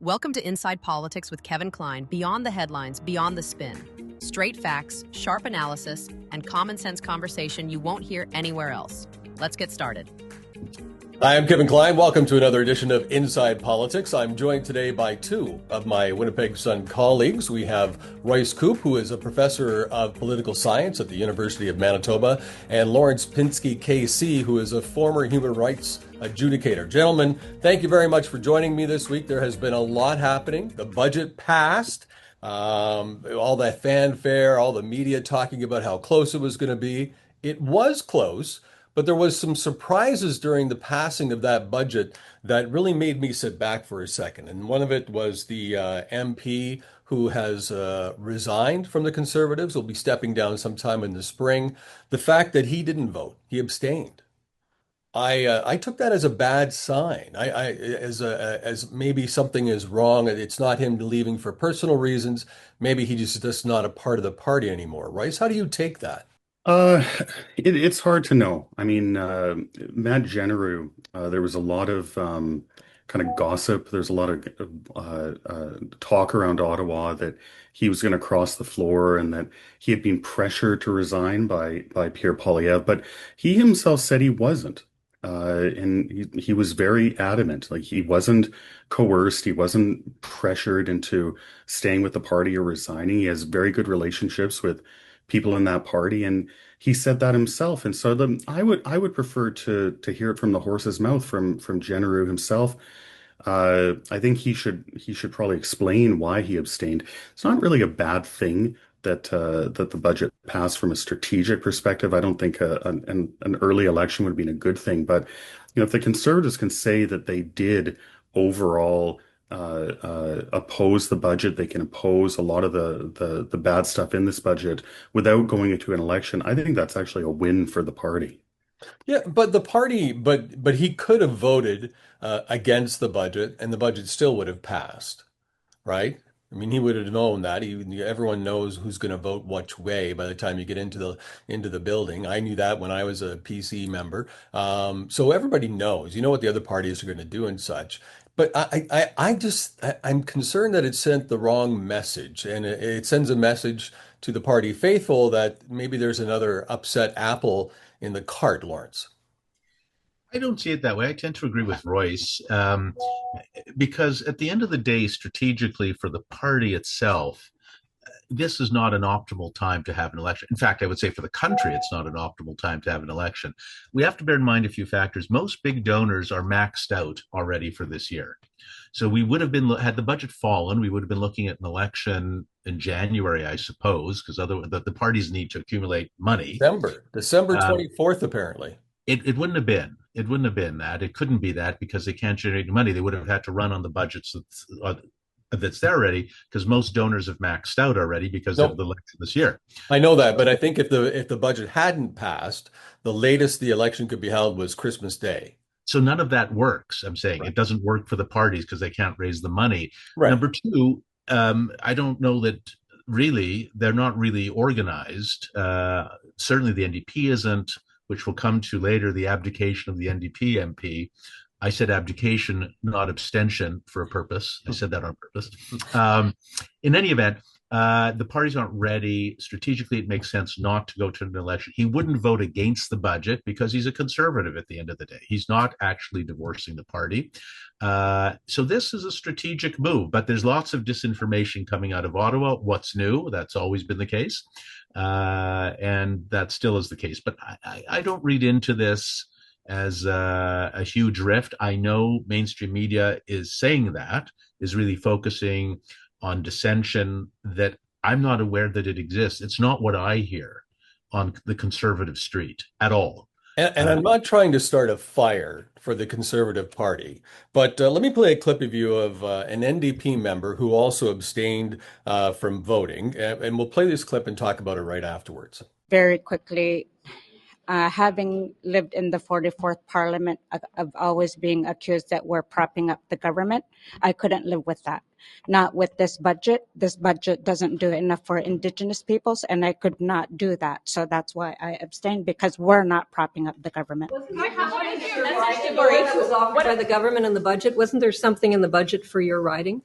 Welcome to Inside Politics with Kevin Klein, beyond the headlines, beyond the spin. Straight facts, sharp analysis, and common sense conversation you won't hear anywhere else. Let's get started. Hi, I'm Kevin Klein. Welcome to another edition of Inside Politics. I'm joined today by two of my Winnipeg Sun colleagues. We have Royce Koop, who is a professor of political science at the University of Manitoba, and Lawrence Pinsky, KC, who is a former human rights adjudicator. Gentlemen, thank you very much for joining me this week. There has been a lot happening. The budget passed. All that fanfare, all the media talking about how close it was going to be. It was close. But there was some surprises during the passing of that budget that really made me sit back for a second. And one of it was the MP who has resigned from the Conservatives, will be stepping down sometime in the spring. The fact that he didn't vote, he abstained. I took that as a bad sign. As maybe something is wrong. It's not him leaving for personal reasons. Maybe he just not a part of the party anymore. Royce, how do you take that? Uh, it's hard to know. I mean, Matt Genereux, there was a lot of kind of gossip. There's a lot of talk around Ottawa that he was going to cross the floor and that he had been pressured to resign by Pierre Poilievre, but he himself said he wasn't. And he was very adamant. Like he wasn't coerced, he wasn't pressured into staying with the party or resigning. He has very good relationships with people in that party, and he said that himself. And so I would prefer to hear it from the horse's mouth, from Genereux himself. I think he should probably explain why he abstained. It's not really a bad thing that the budget passed from a strategic perspective. I don't think an early election would have been a good thing. But if the Conservatives can say that they did overall oppose the budget, they can oppose a lot of the bad stuff in this budget without going into an election. I think that's actually a win for the party. Yeah, but the party, but he could have voted against the budget, and the budget still would have passed, right? I mean, he would have known that. Everyone knows who's going to vote which way by the time you get into the building. I knew that when I was a PC member. So everybody knows. You know what the other parties are going to do and such. But I'm concerned that it sent the wrong message, and it sends a message to the party faithful that maybe there's another upset apple in the cart, Lawrence. I don't see it that way. I tend to agree with Royce because at the end of the day, strategically for the party itself, this is not an optimal time to have an election. In fact, I would say for the country, it's not an optimal time to have an election. We have to bear in mind a few factors. Most big donors are maxed out already for this year. So we would have been, had the budget fallen, we would have been looking at an election in January, I suppose, because the parties need to accumulate money. December 24th, apparently. It wouldn't have been. It wouldn't have been that. It couldn't be that because they can't generate money. They would have had to run on the budgets that's there already because most donors have maxed out already because of the election this year. I know that, but I think if the budget hadn't passed, the latest the election could be held was Christmas Day. So none of that works. I'm saying It doesn't work for the parties because they can't raise the money. Right. Number two, I don't know that really they're not really organized. Certainly the NDP isn't, which we'll come to later, the abdication of the NDP MP. I said abdication, not abstention, for a purpose. I said that on purpose. In any event, the parties aren't ready. Strategically, it makes sense not to go to an election. He wouldn't vote against the budget because he's a conservative at the end of the day. He's not actually divorcing the party. So this is a strategic move, but there's lots of disinformation coming out of Ottawa. What's new? That's always been the case. And that still is the case. But I don't read into this as a huge rift. I know mainstream media is saying that, is really focusing on dissension that I'm not aware that it exists. It's not what I hear on the conservative street at all. And I'm not trying to start a fire for the Conservative Party, but let me play a clip of you of an NDP member who also abstained from voting. And we'll play this clip and talk about it right afterwards. Very quickly, Having lived in the 44th Parliament of always being accused that we're propping up the government, I couldn't live with that. Not with this budget. This budget doesn't do enough for Indigenous peoples, and I could not do that. So that's why I abstained, because we're not propping up the government. Was offered by the government in the budget? Wasn't there something in the budget for your riding?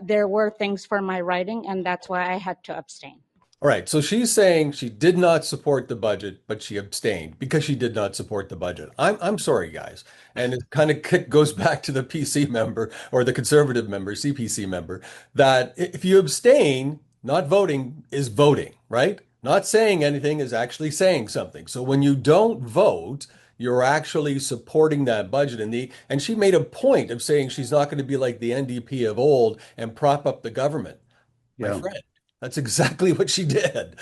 There were things for my riding, and that's why I had to abstain. All right, so she's saying she did not support the budget, but she abstained because she did not support the budget. I'm sorry, guys. And it kind of goes back to the PC member or the conservative member, CPC member, that if you abstain, not voting is voting, right? Not saying anything is actually saying something. So when you don't vote, you're actually supporting that budget. And she made a point of saying she's not going to be like the NDP of old and prop up the government. My friend. That's exactly what she did.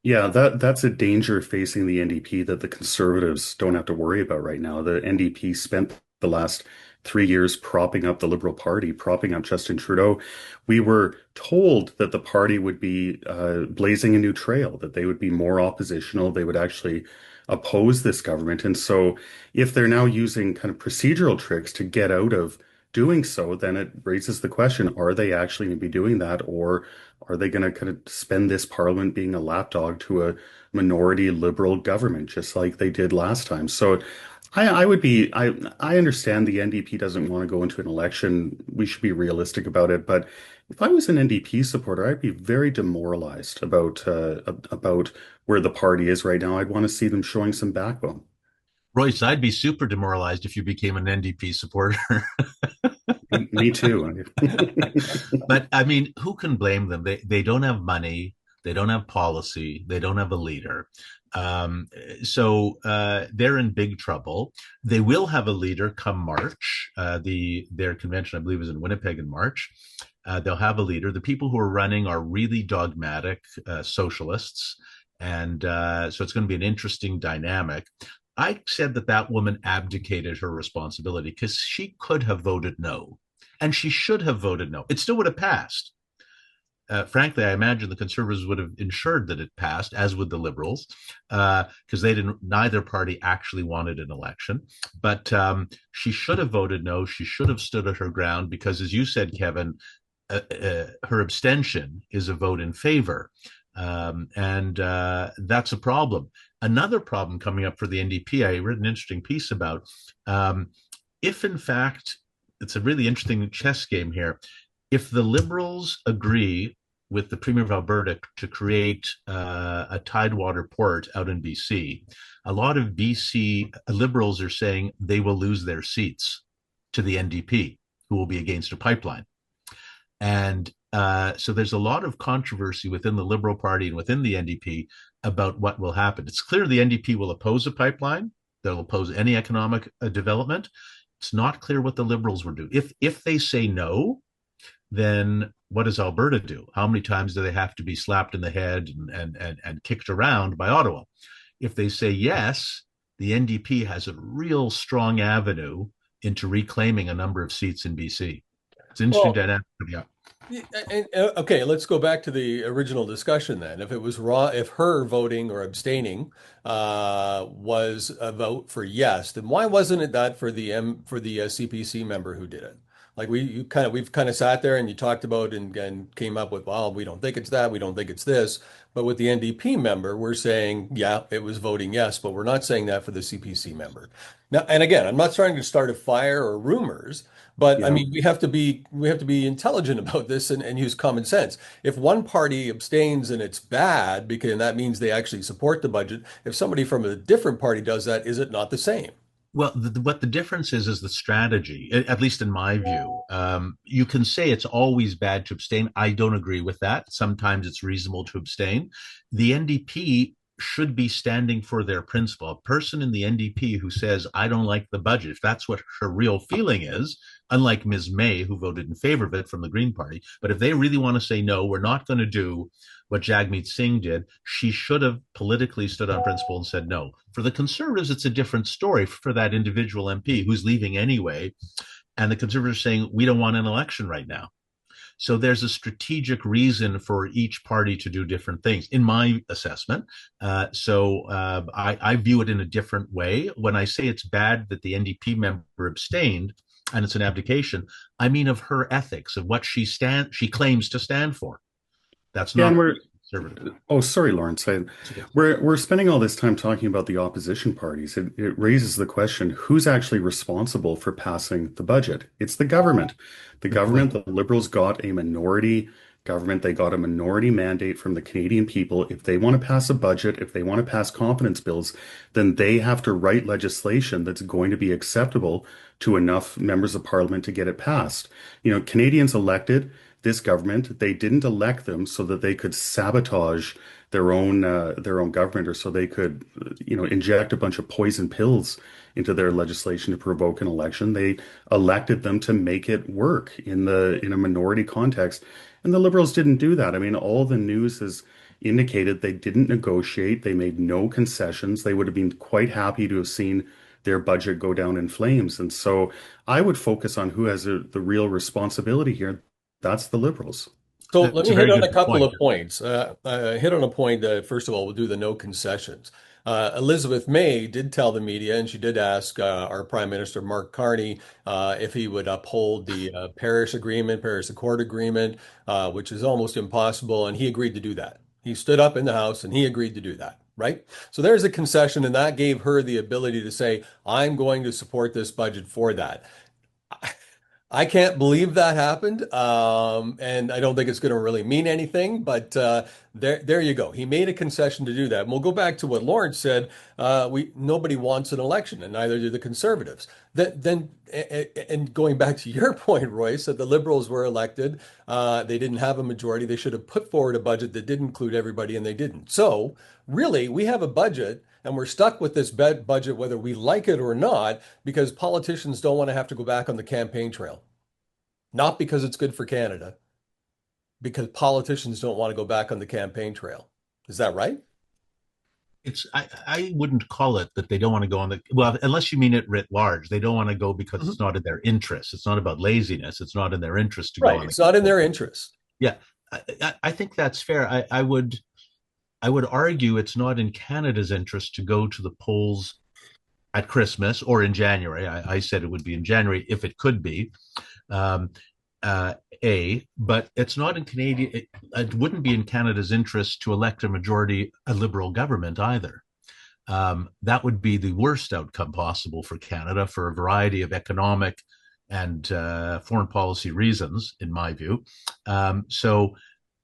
Yeah, that's a danger facing the NDP that the Conservatives don't have to worry about right now. The NDP spent the last 3 years propping up the Liberal Party, propping up Justin Trudeau. We were told that the party would be blazing a new trail, that they would be more oppositional, they would actually oppose this government. And so if they're now using kind of procedural tricks to get out of doing so, then it raises the question, are they actually going to be doing that, or are they going to kind of spend this parliament being a lapdog to a minority liberal government, just like they did last time? So I understand the NDP doesn't want to go into an election. We should be realistic about it. But if I was an NDP supporter, I'd be very demoralized about where the party is right now. I'd want to see them showing some backbone. Royce, I'd be super demoralized if you became an NDP supporter. Me too. But I mean, who can blame them? They don't have money. They don't have policy. They don't have a leader. So they're in big trouble. They will have a leader come March. Their convention, I believe, is in Winnipeg in March. They'll have a leader. The people who are running are really dogmatic socialists. And so it's going to be an interesting dynamic. I said that woman abdicated her responsibility because she could have voted no, and she should have voted no. It still would have passed. Frankly, I imagine the Conservatives would have ensured that it passed, as would the Liberals, because neither party actually wanted an election. But she should have voted no. She should have stood at her ground because, as you said, Kevin, her abstention is a vote in favor. And that's a problem. Another problem coming up for the NDP, I read an interesting piece about, if in fact, it's a really interesting chess game here, if the Liberals agree with the Premier of Alberta to create a Tidewater port out in BC, a lot of BC Liberals are saying they will lose their seats to the NDP, who will be against a pipeline. And so there's a lot of controversy within the Liberal Party and within the NDP about what will happen. It's clear the NDP will oppose a pipeline. They'll oppose any economic development. It's not clear what the Liberals will do. If they say no, then what does Alberta do? How many times do they have to be slapped in the head and kicked around by Ottawa? If they say yes, the NDP has a real strong avenue into reclaiming a number of seats in BC. It's an interesting dynamic. Yeah. Okay, let's go back to the original discussion then. If it was if her voting or abstaining was a vote for yes, then why wasn't it that for the CPC member who did it? Like we've kind of sat there and you talked about and came up with, well, we don't think it's that, we don't think it's this. But with the NDP member, we're saying, yeah, it was voting yes, but we're not saying that for the CPC member. Now, and again, I'm not trying to start a fire or rumors, but I mean, we have to be intelligent about this and use common sense. If one party abstains and it's bad, because that means they actually support the budget. If somebody from a different party does that, is it not the same? Well, what the difference is the strategy, at least in my view. You can say it's always bad to abstain. I don't agree with that. Sometimes it's reasonable to abstain. The NDP should be standing for their principle. A person in the NDP who says, I don't like the budget, if that's what her real feeling is, unlike Ms. May, who voted in favor of it from the Green Party, but if they really want to say, no, we're not going to do what Jagmeet Singh did, she should have politically stood on principle and said no. For the Conservatives, it's a different story for that individual MP who's leaving anyway. And the Conservatives are saying, we don't want an election right now. So there's a strategic reason for each party to do different things, in my assessment. I view it in a different way. When I say it's bad that the NDP member abstained, and it's an abdication, I mean of her ethics, of what she claims to stand for. That's Yeah, not and we're conservative. oh, sorry, Lawrence. We're spending all this time talking about the opposition parties. It raises the question, who's actually responsible for passing the budget? It's the government. The Good point. government, the Liberals got a minority government. They got a minority mandate from the Canadian people. If they want to pass a budget, if they want to pass confidence bills, then they have to write legislation that's going to be acceptable to enough members of parliament to get it passed. You know, Canadians elected this government. They didn't elect them so that they could sabotage their own government, or so they could, inject a bunch of poison pills into their legislation to provoke an election. They elected them to make it work in a minority context, and the Liberals didn't do that. I mean, all the news has indicated they didn't negotiate. They made no concessions. They would have been quite happy to have seen their budget go down in flames. And so I would focus on who has the real responsibility here. That's the Liberals. So let That's a me hit very on a good couple point. of points. Hit on a point. First of all, we'll do the no concessions. Elizabeth May did tell the media, and she did ask our Prime Minister Mark Carney if he would uphold the Paris Accord agreement, which is almost impossible, and he agreed to do that. He stood up in the House and he agreed to do that, right? So there's a concession, and that gave her the ability to say, "I'm going to support this budget for that." I can't believe that happened, and I don't think it's going to really mean anything. But there you go. He made a concession to do that. And we'll go back to what Lawrence said. Nobody wants an election, and neither do the Conservatives. And going back to your point, Royce, that the Liberals were elected, they didn't have a majority. They should have put forward a budget that did include everybody, and they didn't. So really, we have a budget. And we're stuck with this budget, whether we like it or not, because politicians don't want to have to go back on the campaign trail. Not because it's good for Canada, because politicians don't want to go back on the campaign trail. Is that right? I wouldn't call it that they don't want to go on the, well, unless you mean it writ large. They don't want to go because Mhm. it's not in their interest. It's not about laziness. It's not in their interest to go Right. on the It's not in campaign. their interest. Yeah, I think that's fair. I would argue it's not in Canada's interest to go to the polls at Christmas or in January. I said it would be in January if it could be. Um, but it's not in Canadian. It wouldn't be in Canada's interest to elect a Liberal government either. That would be the worst outcome possible for Canada for a variety of economic and foreign policy reasons, in my view. So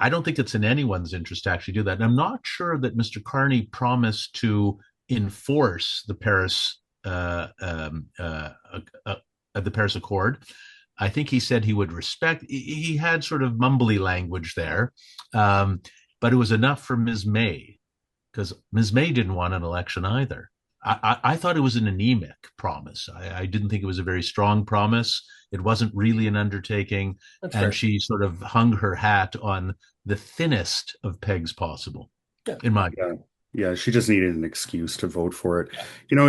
I don't think it's in anyone's interest to actually do that. And I'm not sure that Mr. Carney promised to enforce the Paris Accord. I think he said he would respect. He had sort of mumbly language there, but it was enough for Ms. May, because Ms. May didn't want an election either. I thought it was an anemic promise. I didn't think it was a very strong promise. It wasn't really an undertaking, That's and fair. she sort of hung her hat on the thinnest of pegs possible, Yeah. in my view. Yeah. Yeah, she just needed an excuse to vote for it. You know,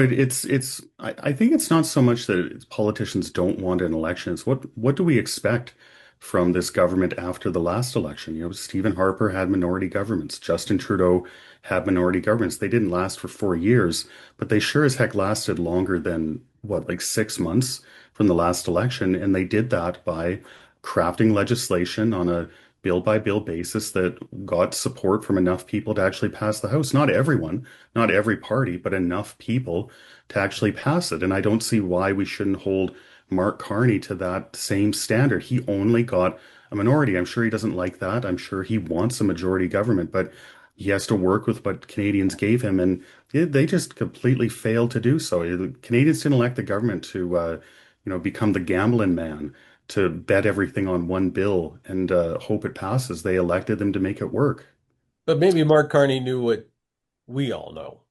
I think it's not so much that politicians don't want an election. It's what do we expect from this government after the last election? You know, Stephen Harper had minority governments. Justin Trudeau had minority governments. They didn't last for 4 years, but they sure as heck lasted longer than what, like 6 months from the last election. And they did that by crafting legislation on a bill by bill basis that got support from enough people to actually pass the House. Not everyone, not every party, but enough people to actually pass it. And I don't see why we shouldn't hold Mark Carney to that same standard. He only got a minority. I'm sure he doesn't like that. I'm sure he wants a majority government, but he has to work with what Canadians gave him, and they just completely failed to do so. The Canadians didn't elect the government to, become the gambling man, to bet everything on one bill and hope it passes. They elected them to make it work. But maybe Mark Carney knew what we all know,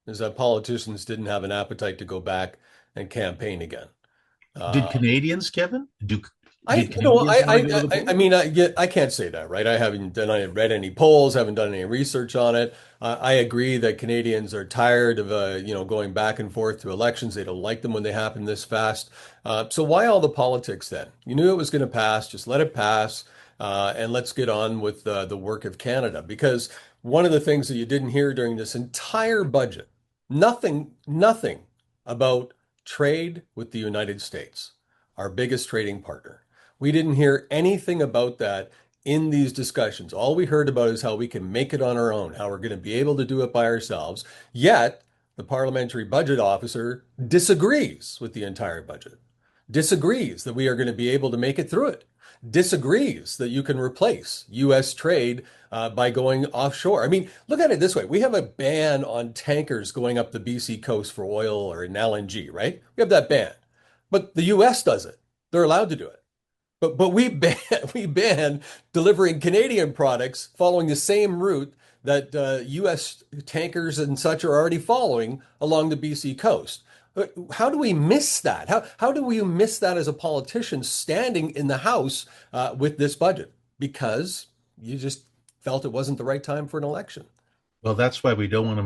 is that politicians didn't have an appetite to go back and campaign again. Did Uh, Canadians, Kevin? I, Did you know, Canadians want to go to the polls? I can't say that, right? I haven't read any polls, haven't done any research on it. I agree that Canadians are tired of, going back and forth to elections. They don't like them when they happen this fast. So why all the politics then? You knew it was going to pass, just let it pass. and let's get on with the work of Canada. Because one of the things that you didn't hear during this entire budget, nothing about trade with the United States, our biggest trading partner. We didn't hear anything about that in these discussions. All we heard about is how we can make it on our own, how we're going to be able to do it by ourselves. Yet, the parliamentary budget officer disagrees with the entire budget, disagrees that we are going to be able to make it through it, disagrees that you can replace U.S. trade by going offshore. I mean, look at it this way. We have a ban on tankers going up the BC coast for oil or an LNG, right? We have that ban. But the U.S. does it. They're allowed to do it. But we ban delivering Canadian products following the same route that U.S. tankers and such are already following along the BC coast. How do we miss that? How do we miss that as a politician standing in the House with this budget? Because you just felt it wasn't the right time for an election. Well, that's why we don't want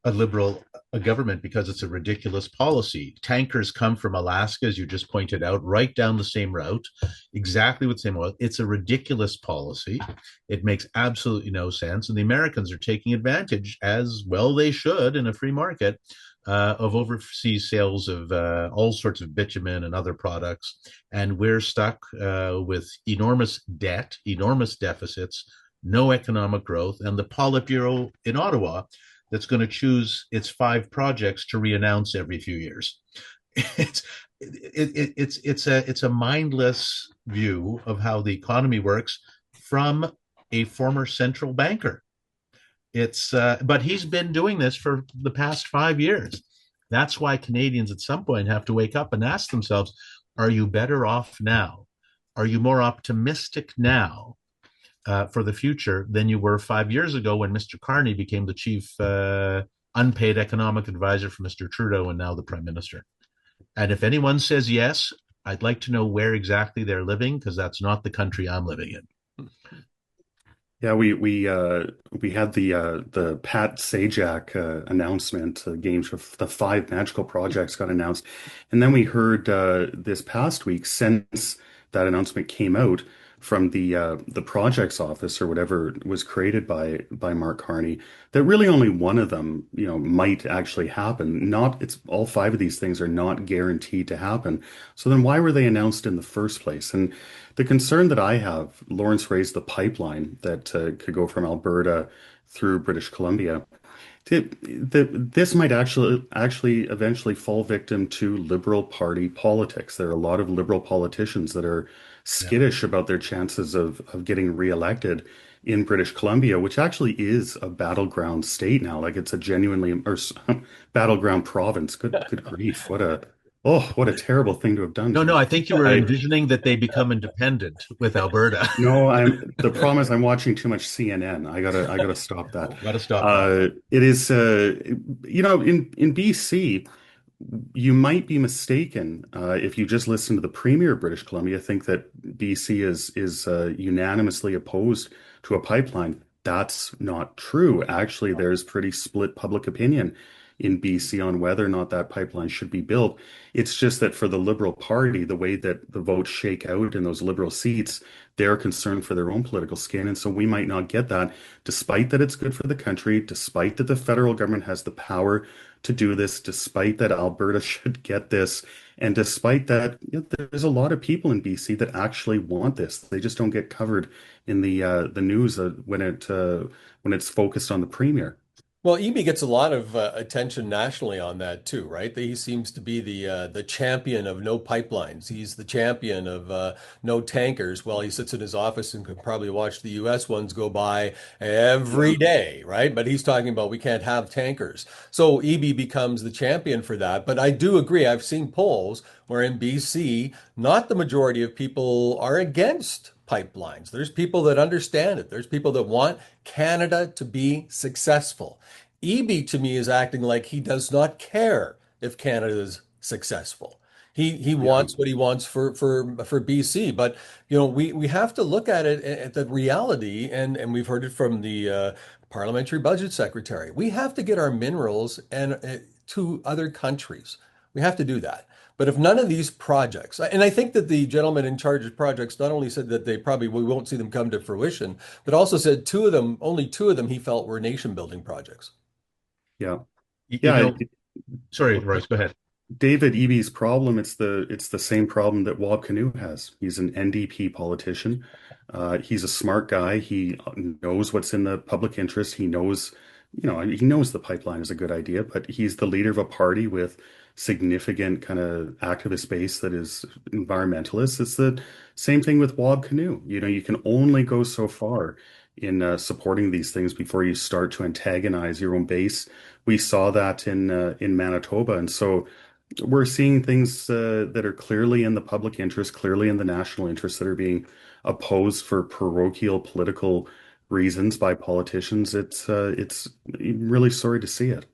a liberal government, because it's a ridiculous policy. Tankers come from Alaska, as you just pointed out, right down the same route, exactly with the same oil. It's a ridiculous policy. It makes absolutely no sense. And the Americans are taking advantage, as well they should in a free market, of overseas sales of all sorts of bitumen and other products. And we're stuck with enormous debt, enormous deficits, no economic growth, and the Politburo in Ottawa that's going to choose its 5 projects to re-announce every few years. It's a mindless view of how the economy works from a former central banker. But he's been doing this for the past 5 years. That's why Canadians at some point have to wake up and ask themselves, are you better off now? Are you more optimistic now for the future than you were 5 years ago when Mr. Carney became the chief unpaid economic advisor for Mr. Trudeau and now the prime minister? And if anyone says yes, I'd like to know where exactly they're living, because that's not the country I'm living in. Yeah, we had the Pat Sajak announcement. Games for the 5 magical projects got announced, and then we heard this past week, since that announcement came out, from the projects office or whatever was created by Mark Carney, that really only one of them, might actually happen. It's all 5 of these things are not guaranteed to happen. So then why were they announced in the first place? And the concern that I have, Lawrence raised the pipeline that could go from Alberta through British Columbia. This might actually eventually fall victim to Liberal Party politics. There are a lot of Liberal politicians that are skittish about their chances of getting reelected in British Columbia, which actually is a battleground state now. Like, it's a genuinely battleground province. Good grief! What a terrible thing to have done. No, I think you were envisioning that they become independent with Alberta. No, the problem is I'm watching too much CNN. I gotta stop that. Gotta stop that. It is, in BC, you might be mistaken if you just listen to the Premier of British Columbia, think that BC is unanimously opposed to a pipeline. That's not true. Actually, there's pretty split public opinion in BC on whether or not that pipeline should be built. It's just that for the Liberal Party, the way that the votes shake out in those Liberal seats, they're concerned for their own political skin. And so we might not get that, despite that it's good for the country, despite that the federal government has the power to do this, despite that Alberta should get this, and despite that there's a lot of people in BC that actually want this. They just don't get covered in the news when it's focused on the Premier. Well, Eby gets a lot of attention nationally on that too, right? He seems to be the champion of no pipelines. He's the champion of no tankers. Well, he sits in his office and could probably watch the U.S. ones go by every day, right? But he's talking about we can't have tankers. So Eby becomes the champion for that. But I do agree. I've seen polls where in BC, not the majority of people are against pipelines. There's people that understand it. There's people that want Canada to be successful. Eby, to me, is acting like he does not care if Canada is successful. He wants what he wants for BC. But we have to look at it at the reality, and we've heard it from the parliamentary budget secretary. We have to get our minerals and to other countries. We have to do that. But if none of these projects, and I think that the gentleman in charge of projects not only said that we won't see them come to fruition, but also said only two of them he felt were nation building projects. Yeah. You Yeah. know, sorry, Royce, go ahead. David Eby's problem, it's the same problem that Wab Kinew has. He's an NDP politician. He's a smart guy. He knows what's in the public interest. He knows the pipeline is a good idea, but he's the leader of a party with significant kind of activist base that is environmentalist. It's the same thing with Wab Kinew. You can only go so far in supporting these things before you start to antagonize your own base. We saw that in Manitoba, and so we're seeing things that are clearly in the public interest, clearly in the national interest, that are being opposed for parochial political reasons by politicians. It's really sorry to see it.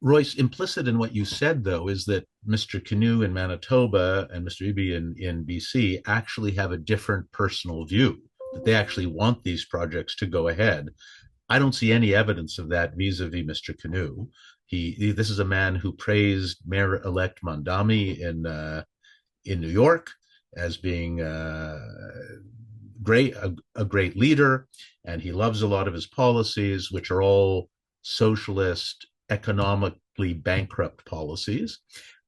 Royce, implicit in what you said, though, is that Mr. Kinew in Manitoba and Mr. Eby in BC actually have a different personal view, that they actually want these projects to go ahead. I don't see any evidence of that vis-a-vis Mr. Kinew. This is a man who praised Mayor-elect Mondami in New York as being a great leader, and he loves a lot of his policies, which are all socialist, economically bankrupt policies.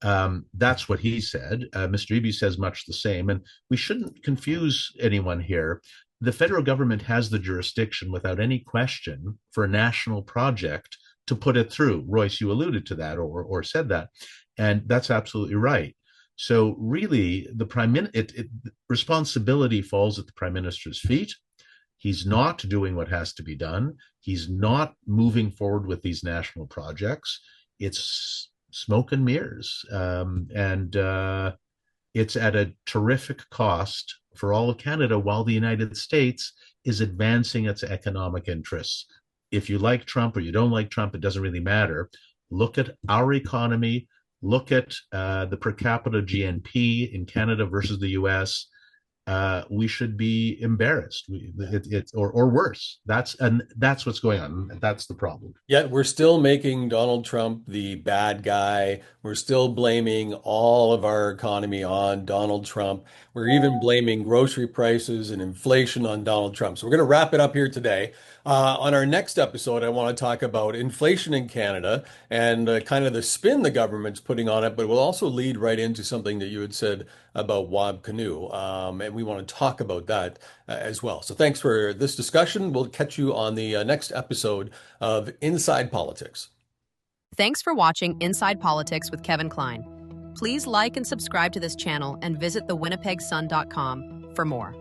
That's what he said. Mr. Eby says much the same, and we shouldn't confuse anyone here. The federal government has the jurisdiction, without any question, for a national project to put it through. Royce, you alluded to that or said that, and that's absolutely right. So really, responsibility falls at the Prime Minister's feet. He's not doing what has to be done. He's not moving forward with these national projects. It's smoke and mirrors, and it's at a terrific cost for all of Canada, while the United States is advancing its economic interests. If you like Trump or you don't like Trump, it doesn't really matter. Look at our economy. Look at the per capita GNP in Canada versus the US. We should be embarrassed, or worse. That's what's going on. That's the problem. Yet we're still making Donald Trump the bad guy. We're still blaming all of our economy on Donald Trump. We're even blaming grocery prices and inflation on Donald Trump. So we're going to wrap it up here today. On our next episode, I want to talk about inflation in Canada and kind of the spin the government's putting on it, but we'll also lead right into something that you had said about Wab Kinew. And we want to talk about that as well. So thanks for this discussion. We'll catch you on the next episode of Inside Politics. Thanks for watching Inside Politics with Kevin Klein. Please like and subscribe to this channel and visit thewinnipegsun.com for more.